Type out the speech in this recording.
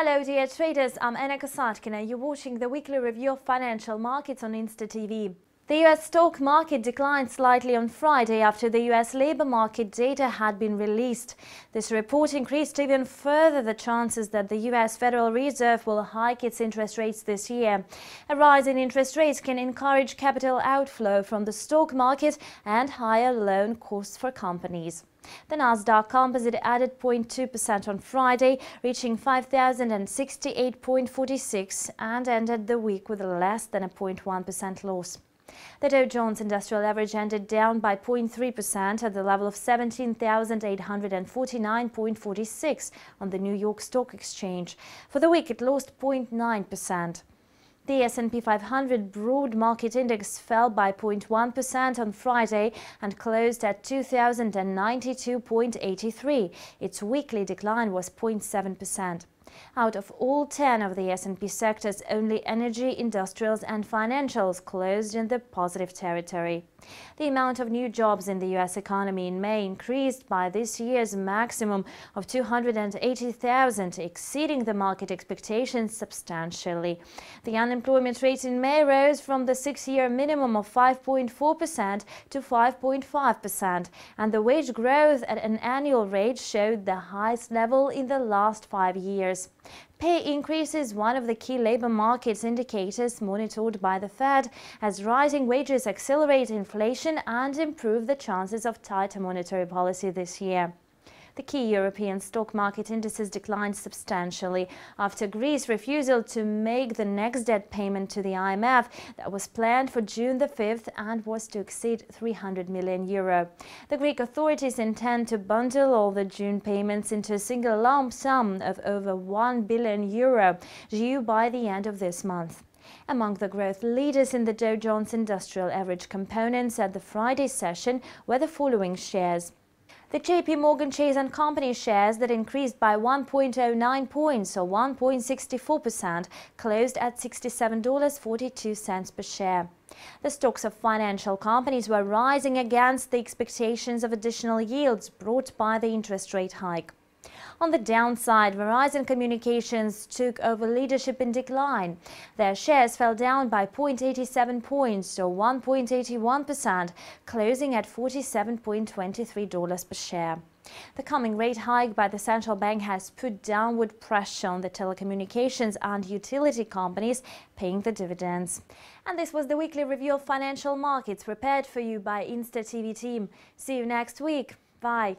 Hello dear traders, I'm Anna Kasatkina. You're watching the weekly review of financial markets on Insta TV. The US stock market declined slightly on Friday after the US labor market data had been released. This report increased even further the chances that the US Federal Reserve will hike its interest rates this year. A rise in interest rates can encourage capital outflow from the stock market and higher loan costs for companies. The Nasdaq Composite added 0.2% on Friday, reaching 5,068.46 and ended the week with less than a 0.1% loss. The Dow Jones Industrial Average ended down by 0.3% at the level of 17,849.46 on the New York Stock Exchange. For the week, it lost 0.9%. The S&P 500 Broad Market Index fell by 0.1% on Friday and closed at 2,092.83. Its weekly decline was 0.7%. Out of all 10 of the S&P sectors, only energy, industrials and financials closed in the positive territory. The amount of new jobs in the U.S. economy in May increased by this year's maximum of 280,000, exceeding the market expectations substantially. The unemployment rate in May rose from the 6-year minimum of 5.4% to 5.5%, and the wage growth at an annual rate showed the highest level in the last 5 years. Pay increase is one of the key labor markets indicators monitored by the Fed, as rising wages accelerate inflation and improve the chances of tighter monetary policy this year. The key European stock market indices declined substantially after Greece's refusal to make the next debt payment to the IMF that was planned for June the 5th and was to exceed €300 million. The Greek authorities intend to bundle all the June payments into a single lump sum of over €1 billion due by the end of this month. Among the growth leaders in the Dow Jones Industrial Average components at the Friday session were the following shares. The JP Morgan Chase & Company shares that increased by 1.09 points or 1.64% closed at $67.42 per share. The stocks of financial companies were rising against the expectations of additional yields brought by the interest rate hike. On the downside, Verizon Communications took over leadership in decline. Their shares fell down by 0.87 points or 1.81%, closing at $47.23 per share. The coming rate hike by the central bank has put downward pressure on the telecommunications and utility companies paying the dividends. And this was the weekly review of financial markets prepared for you by Insta TV team. See you next week. Bye.